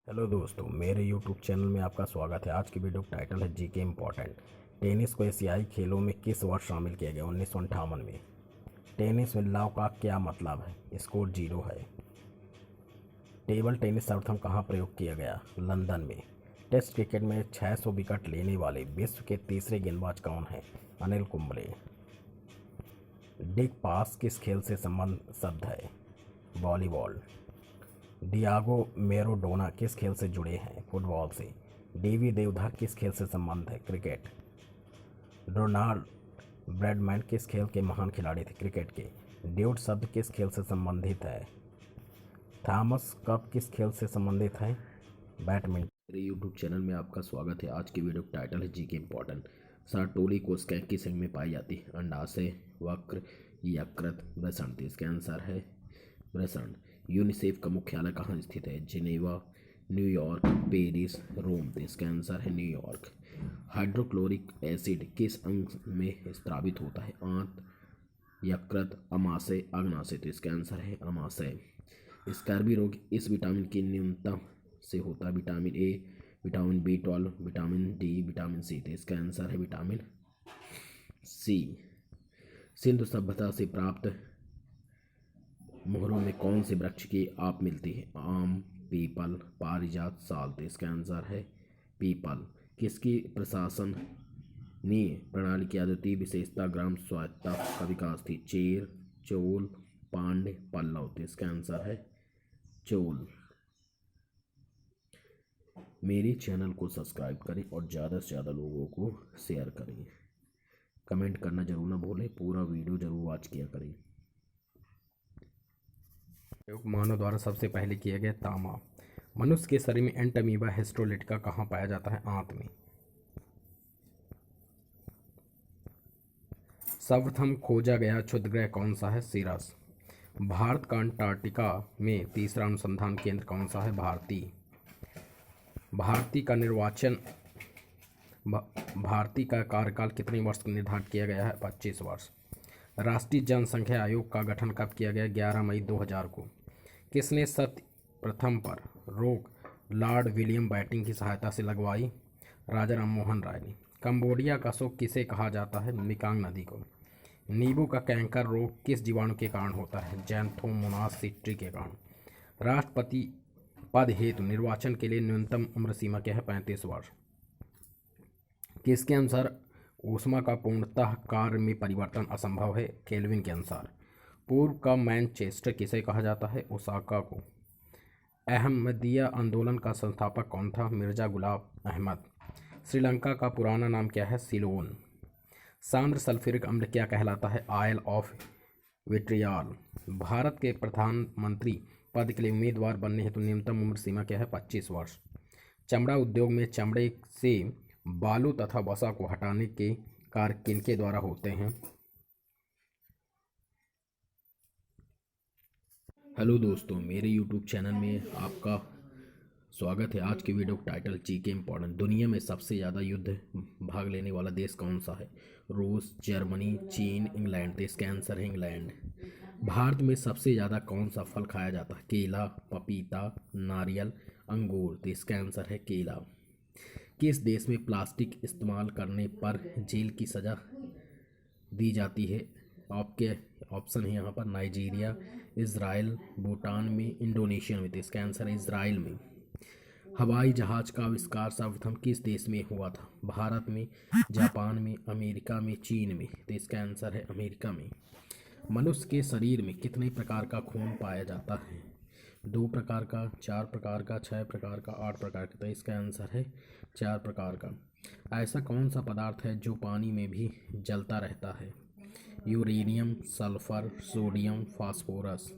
Hello दोस्तों, मेरे YouTube channel में आपका स्वागत है। आज की वीडियो का टाइटल है जीके इम्पोर्टेंट। टेनिस को एशियाई खेलों में किस वर्ष शामिल किया गया? 1958 में। टेनिस में लव का क्या मतलब है? स्कोर 0 है। टेबल टेनिस सर्वप्रथम कहाँ प्रयोग किया गया? लंदन में। टेस्ट क्रिकेट में 600 विकेट लेने वाले विश्व के तीसरे गेंदबाज कौन हैं? अनिल कुंबले। डिग पास किस खेल से संबंध शब्द है? वॉलीबॉल। डियागो मैराडोना किस खेल से जुड़े हैं? फुटबॉल से। डीवी देवधर किस खेल से संबंध है? क्रिकेट। डोनाल्ड ब्रैडमैन किस खेल के महान खिलाड़ी थे? क्रिकेट के। ड्यूड शब्द किस खेल से संबंधित है? थॉमस कप किस खेल से संबंधित है? बैडमिंटन। मेरे यूट्यूब चैनल में आपका स्वागत है। आज की वीडियो का टाइटल है जी के इम्पोर्टेंट। सार्टोली कोशिका किस अंग में पाई जाती है? अंडाशय, वक्र, यकृत, वृषण। इसका आंसर है वृषण। यूनिसेफ का मुख्यालय कहाँ स्थित है? जिनेवा, न्यूयॉर्क, पेरिस, रोम। इसका आंसर है न्यूयॉर्क। हाइड्रोक्लोरिक एसिड किस अंग में स्रावित होता है? आंत, यकृत, अमाशय, अग्नाशय। तो इसका आंसर है अमाशय। स्कर्वी रोग इस विटामिन की न्यूनता से होता है? Vitamin A, vitamin B12, vitamin D, vitamin C. तो इसका आंसर है विटामिन सी। सिंधु सभ्यता से प्राप्त मोहरों में कौन से वृक्ष की आप मिलती है? आम, पीपल, पारिजात, साल। तो इसका आंसर है पीपल। किसकी प्रशासनीय प्रणाली की अद्वितीय विशेषता ग्राम स्वायत्तता का विकास थी? चेर, चोल, पांड्य, पल्लव। तो इसका आंसर है चोल। मेरे चैनल को सब्सक्राइब करें और ज़्यादा से ज़्यादा लोगों को शेयर करें। कमेंट करना जरूर ना भूलें। पूरा वीडियो जरूर वॉच किया करें। प्रयोग मानव द्वारा सबसे पहले किया गया तांबा। मनुष्य के शरीर में एंटमीबा हिस्टोलिटिका कहाँ पाया जाता है? आंत में। सर्वप्रथम खोजा गया क्षुद्रग्रह कौन सा है? सीरस। भारत का अंटार्कटिका में तीसरा अनुसंधान केंद्र कौन सा है? भारती। भारती का निर्वाचन भारती का कार्यकाल कितने वर्ष निर्धारित किया गया है? 25 वर्ष। राष्ट्रीय जनसंख्या आयोग का गठन कब किया गया? 11 मई 2000 को। किसने सत्य प्रथम पर रोक लॉर्ड विलियम बैटिंग की सहायता से लगवाई? राजा राम मोहन राय ने। कंबोडिया का शोक किसे कहा जाता है? मिकांग नदी को। नींबू का कैंकर रोग किस जीवाणु के कारण होता है? जैंथोमोनास सिट्री के कारण। राष्ट्रपति पद हेतु निर्वाचन के लिए न्यूनतम उम्र सीमा क्या है? 35 वर्ष। किसके अनुसार ऊष्मा का पूर्णतः कार्य में परिवर्तन असंभव है? केल्विन के अनुसार। पूर्व का मैनचेस्टर किसे कहा जाता है? ओसाका को। अहमदिया आंदोलन का संस्थापक कौन था? मिर्जा गुलाब अहमद। श्रीलंका का पुराना नाम क्या है? सिलोन। सांद्र सल्फ्यूरिक अम्ल क्या कहलाता है? Oil of विट्रियाल। भारत के प्रधानमंत्री पद के लिए उम्मीदवार बनने हेतु न्यूनतम उम्र सीमा क्या है? 25 वर्ष। चमड़ा उद्योग में चमड़े से बालू तथा वसा को हटाने के कार्य किनके द्वारा होते हैं? हेलो दोस्तों, मेरे यूट्यूब चैनल में आपका स्वागत है। आज की वीडियो का टाइटल जी के इम्पोर्टेंट। दुनिया में सबसे ज़्यादा युद्ध भाग लेने वाला देश कौन सा है? रूस, जर्मनी, चीन, इंग्लैंड। तो इसका आंसर है इंग्लैंड। भारत में सबसे ज़्यादा कौन सा फल खाया जाता है? केला, पपीता, नारियल, अंगूर। तो इसका आंसर है केला। किस देश में प्लास्टिक इस्तेमाल करने पर जेल की सज़ा दी जाती है? आपके ऑप्शन है यहाँ पर नाइजीरिया, इज़राइल, भूटान में, इंडोनेशिया में। तो इसका आंसर है इज़राइल में। हवाई जहाज का आविष्कार सर्वप्रथम किस देश में हुआ था? भारत में, जापान में, अमेरिका में, चीन में। तो इसका आंसर है अमेरिका में। मनुष्य के शरीर में कितने प्रकार का खून पाया जाता है? 2 प्रकार का, 4 प्रकार का, 6 प्रकार का, 8 प्रकार का। तो इसका आंसर है 4 प्रकार का। ऐसा कौन सा पदार्थ है जो पानी में भी जलता रहता है? Uranium, sulphur, sodium, phosphorus.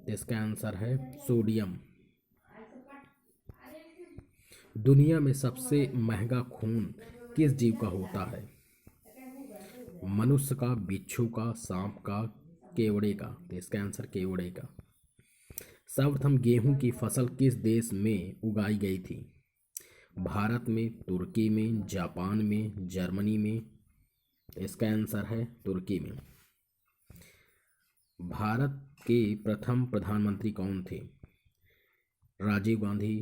इसका आंसर है सोडियम। दुनिया में सबसे महंगा खून किस जीव का होता है? मनुष्य का, बिच्छू का, सांप का, केवड़े का। तो इसका आंसर केवड़े का। सर्वप्रथम गेहूं की फसल किस देश में उगाई गई थी? भारत में, तुर्की में, जापान में, जर्मनी में। इसका आंसर है तुर्की में। भारत के प्रथम प्रधानमंत्री कौन थे? राजीव गांधी,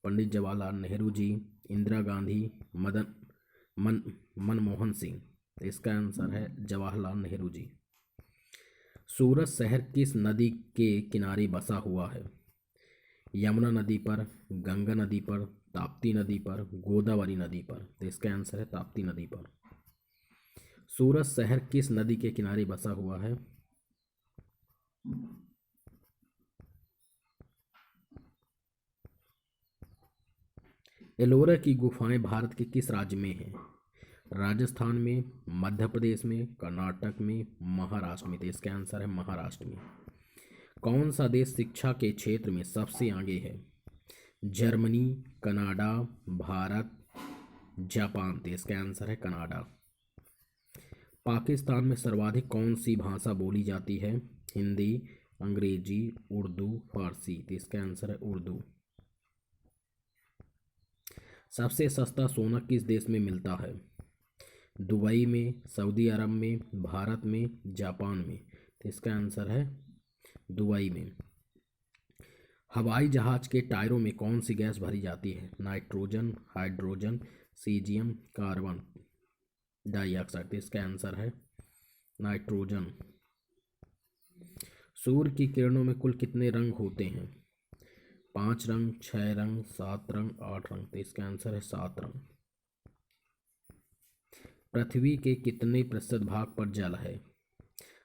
पंडित जवाहरलाल नेहरू जी, इंदिरा गांधी, मदन मन मनमोहन सिंह। तो इसका आंसर है जवाहरलाल नेहरू जी। सूरत शहर किस नदी के किनारे बसा हुआ है? यमुना नदी पर, गंगा नदी पर, ताप्ती नदी पर, गोदावरी नदी पर। तो इसका आंसर है ताप्ती नदी पर। सूरत शहर किस नदी के किनारे बसा हुआ है? एलोरा की गुफाएं भारत के किस राज्य में हैं? राजस्थान में, मध्य प्रदेश में, कर्नाटक में, महाराष्ट्र में। तो इसका आंसर है महाराष्ट्र में। कौन सा देश शिक्षा के क्षेत्र में सबसे आगे है? Germany, Canada, Bharat, Japan. तो इसका आंसर है कनाडा। पाकिस्तान में सर्वाधिक कौन सी भाषा बोली जाती है? हिंदी, अंग्रेजी, उर्दू, फारसी। तो इसका आंसर है उर्दू। सबसे सस्ता सोना किस देश में मिलता है? दुबई में, सऊदी अरब में, भारत में, जापान में। तो इसका आंसर है दुबई में। हवाई जहाज के टायरों में कौन सी गैस भरी जाती है? Nitrogen, hydrogen, caesium, carbon dioxide. तो इसका आंसर है नाइट्रोजन। सूर्य की किरणों में कुल कितने रंग होते हैं? 5 रंग, 6 रंग, 7 रंग, 8 रंग। तो इसका आंसर है 7 रंग। पृथ्वी के कितने प्रतिशत भाग पर जल है?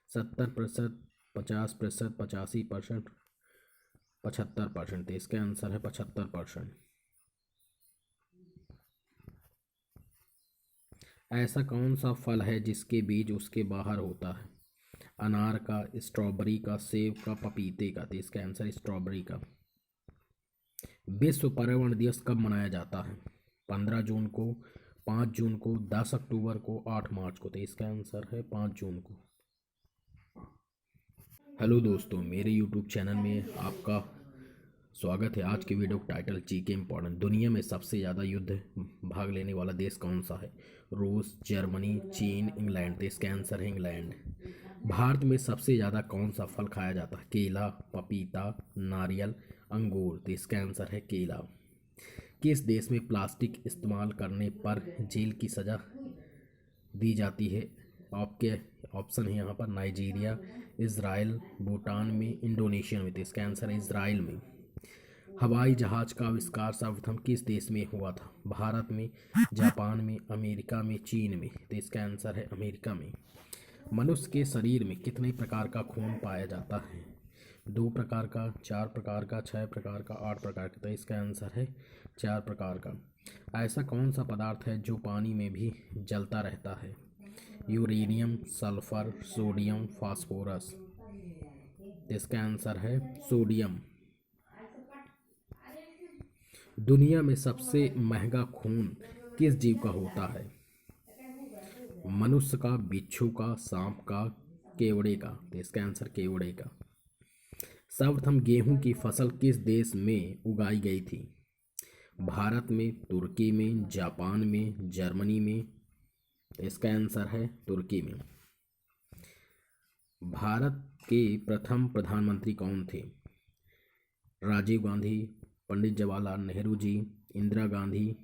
70%, 50%, 85%, 75%। इसका आंसर है 75%। ऐसा कौन सा फल है जिसके बीज उसके बाहर होता है? अनार का, स्ट्रॉबेरी का, सेब का, पपीते का। तो इसका आंसर स्ट्रॉबेरी का। विश्व पर्यावरण दिवस कब मनाया जाता है? 15 जून को, 5 जून को, 10 अक्टूबर को, 8 मार्च को। तो इसका आंसर है 5 जून को। हेलो दोस्तों, मेरे यूट्यूब चैनल में आपका स्वागत है। आज की वीडियो का टाइटल जीके इम्पोर्टेंट। दुनिया में सबसे ज़्यादा युद्ध भाग लेने वाला देश कौन सा है? रूस, जर्मनी, चीन, इंग्लैंड। तो इसका आंसर है इंग्लैंड। भारत में सबसे ज़्यादा कौन सा फल खाया जाता है? केला, पपीता, नारियल, अंगूर। तो इसका आंसर है केला। किस देश में प्लास्टिक इस्तेमाल करने पर जेल की सज़ा दी जाती है? आपके ऑप्शन है यहाँ पर नाइजीरिया, इज़राइल, भूटान में, इंडोनेशिया में। तो इसका आंसर है इज़राइल में। हवाई जहाज का आविष्कार सर्वप्रथम किस देश में हुआ था? भारत में, जापान में, अमेरिका में, चीन में। तो इसका आंसर है अमेरिका में। मनुष्य के शरीर में कितने प्रकार का खून पाया जाता है? 2 प्रकार का, 4 प्रकार का, 6 प्रकार का, 8 प्रकार का। तो इसका आंसर है 4 प्रकार का। ऐसा कौन सा पदार्थ है जो पानी में भी जलता रहता है? Uranium, sulphur, sodium, phosphorus. तो इसका आंसर है सोडियम। दुनिया में सबसे महंगा खून किस जीव का होता है? मनुष्य का, बिच्छू का, सांप का, केवड़े का। तो इसका आंसर केवड़े का। सर्वप्रथम गेहूं की फसल किस देश में उगाई गई थी? भारत में, तुर्की में, जापान में, जर्मनी में। इसका आंसर है तुर्की में। भारत के प्रथम प्रधानमंत्री कौन थे? राजीव गांधी, पंडित जवाहरलाल नेहरू जी, इंदिरा गांधी,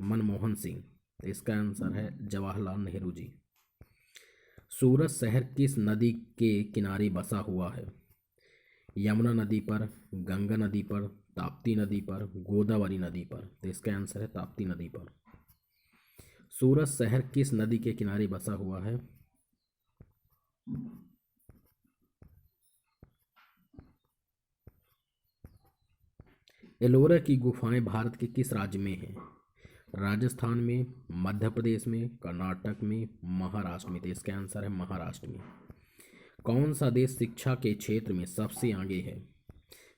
मनमोहन सिंह। तो इसका आंसर है जवाहरलाल नेहरू जी। सूरत शहर किस नदी के किनारे बसा हुआ है? यमुना नदी पर, गंगा नदी पर, ताप्ती नदी पर, गोदावरी नदी पर। तो इसका आंसर है ताप्ती नदी पर। सूरत शहर किस नदी के किनारे बसा हुआ है? एलोरा की गुफाएं भारत के किस राज्य में हैं? राजस्थान में, मध्य प्रदेश में, कर्नाटक में, महाराष्ट्र में। तो इसका आंसर है महाराष्ट्र में। कौन सा देश शिक्षा के क्षेत्र में सबसे आगे है?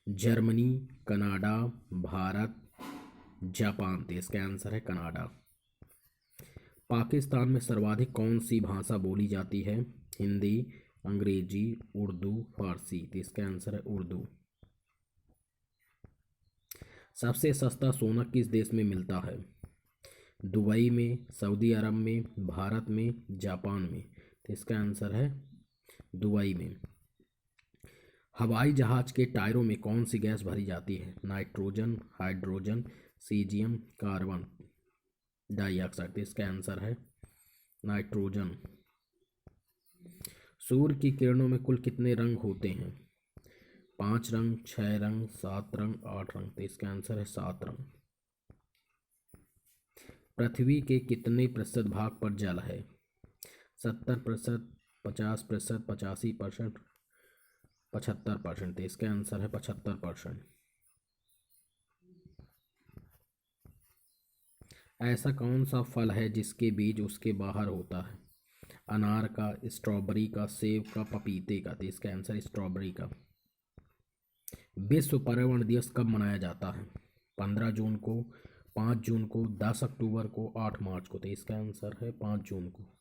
Germany, Canada, Bharat, Japan. तो इसका आंसर है कनाडा। पाकिस्तान में सर्वाधिक कौन सी भाषा बोली जाती है? हिंदी, अंग्रेजी, उर्दू, फारसी। तो इसका आंसर है उर्दू। सबसे सस्ता सोना किस देश में मिलता है? दुबई में, सऊदी अरब में, भारत में, जापान में। तो इसका आंसर है दुबई में। हवाई जहाज के टायरों में कौन सी गैस भरी जाती है? Nitrogen, hydrogen, caesium, carbon dioxide. तो इसका आंसर है नाइट्रोजन। सूर्य की किरणों में कुल कितने रंग होते हैं? 5 रंग, 6 रंग, 7 रंग, 8 रंग। तो इसका आंसर है 7 रंग। पृथ्वी के कितने प्रतिशत भाग पर जल है? 70%, 50%, 85%, 75%। इसका आंसर है 75%। ऐसा कौन सा फल है जिसके बीज उसके बाहर होता है? अनार का, स्ट्रॉबेरी का, सेब का, पपीते का। तो इसका आंसर स्ट्रॉबेरी का। विश्व पर्यावरण दिवस कब मनाया जाता है? 15 जून को, 5 जून को, 10 अक्टूबर को, 8 मार्च को। तो इसका आंसर है 5 जून को।